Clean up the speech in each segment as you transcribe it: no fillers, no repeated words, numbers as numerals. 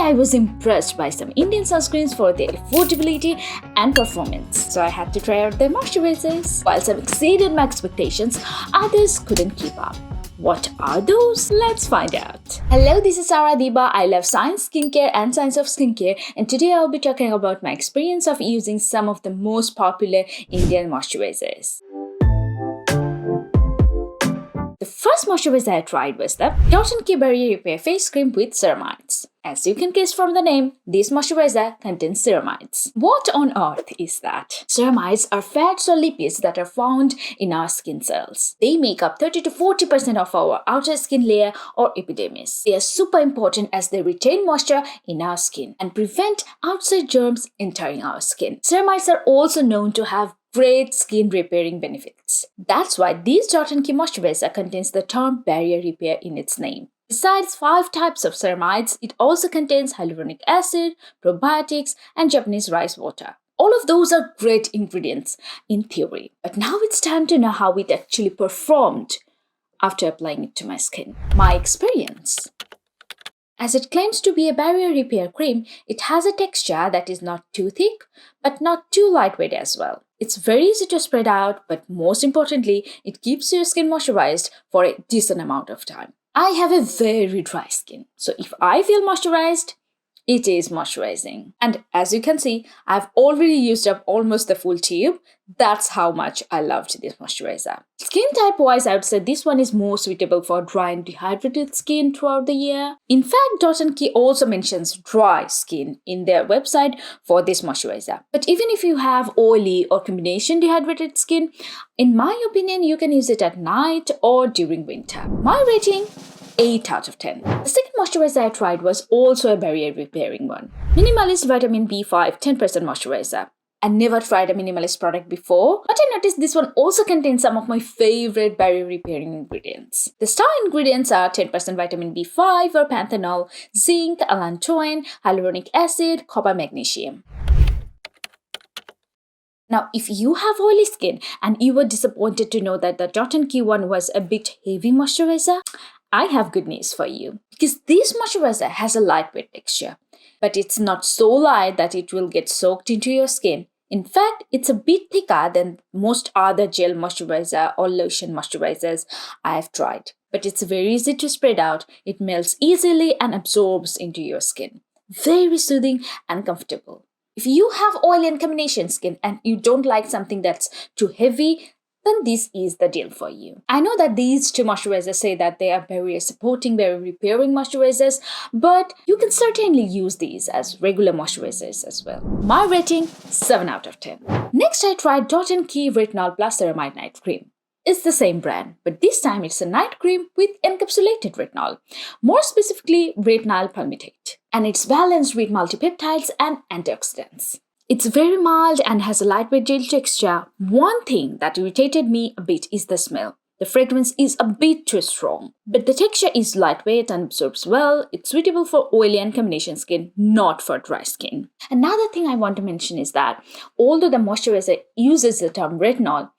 I was impressed by some Indian sunscreens for their affordability and performance, so I had to try out their moisturizers. While some exceeded my expectations, others couldn't keep up. What are those? Let's find out. Hello, this is Diba. I love science, skincare and science of skincare, and today I'll be talking about my experience of using some of the most popular Indian moisturizers. The first moisturizer I tried was the Barrier Repair Face Cream with Ceramides. As you can guess from the name, this moisturizer contains ceramides. What on earth is that? Ceramides are fats or lipids that are found in our skin cells. They make up 30 to 40% of our outer skin layer or epidermis. They are super important as they retain moisture in our skin and prevent outside germs entering our skin. Ceramides are also known to have great skin repairing benefits. That's why this Key moisturizer contains the term barrier repair in its name. Besides 5 types of ceramides, it also contains hyaluronic acid, probiotics, and Japanese rice water. All of those are great ingredients in theory, but now it's time to know how it actually performed after applying it to my skin. My experience. As it claims to be a barrier repair cream, it has a texture that is not too thick, but not too lightweight as well. It's very easy to spread out, but most importantly, it keeps your skin moisturized for a decent amount of time. I have a very dry skin, so if I feel moisturized, it is moisturizing. And as you can see, I've already used up almost the full tube. That's how much I loved this moisturizer. Skin type wise, I would say this one is more suitable for dry and dehydrated skin throughout the year. In fact, Key also mentions dry skin in their website for this moisturizer. But even if you have oily or combination dehydrated skin, in my opinion, you can use it at night or during winter. My rating, 8 out of 10. The second moisturizer I tried was also a barrier repairing one. Minimalist Vitamin B5 10% moisturizer. I never tried a Minimalist product before, but I noticed this one also contains some of my favorite barrier repairing ingredients. The star ingredients are 10% vitamin B5 or panthenol, zinc, allantoin, hyaluronic acid, copper, magnesium. Now, if you have oily skin and you were disappointed to know that the Key one was a bit heavy moisturizer, I have good news for you, because this moisturizer has a lightweight texture, but it's not so light that it will get soaked into your skin. In fact, it's a bit thicker than most other gel moisturizer or lotion moisturizers I have tried, but it's very easy to spread out. It melts easily and absorbs into your skin. Very soothing and comfortable. If you have oily and combination skin and you don't like something that's too heavy, then this is the deal for you. I know that these two moisturizers say that they are barrier supporting, barrier repairing moisturizers, but you can certainly use these as regular moisturizers as well. My rating, 7 out of 10. Next, I tried Key Retinol Plus Ceramide Night Cream. It's the same brand, but this time it's a night cream with encapsulated retinol, more specifically retinol palmitate, and it's balanced with multipeptides and antioxidants. It's very mild and has a lightweight gel texture. One thing that irritated me a bit is the smell. The fragrance is a bit too strong, but the texture is lightweight and absorbs well. It's suitable for oily and combination skin, not for dry skin. Another thing I want to mention is that although the moisturizer uses the term retinol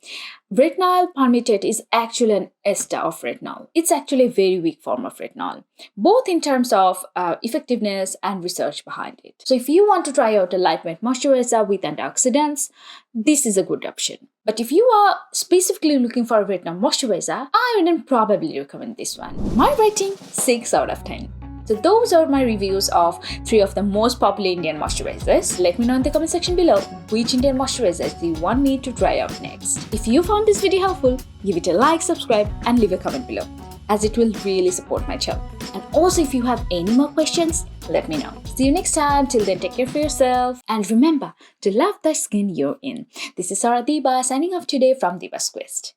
palmitate is actually an ester of retinol. It's actually a very weak form of retinol, both in terms of effectiveness and research behind it. So if you want to try out a lightweight moisturizer with antioxidants, this is a good option. But if you are specifically looking for a retinol moisturizer, I wouldn't probably recommend this one. My rating, 6 out of 10. So those are my reviews of 3 of the most popular Indian moisturizers. Let me know in the comment section below which Indian moisturizers you want me to try out next. If you found this video helpful, give it a like, subscribe and leave a comment below, as it will really support my channel. And also if you have any more questions, let me know. See you next time. Till then, take care for yourself. And remember to love the skin you're in. This is Diba signing off today from Diba's Quest.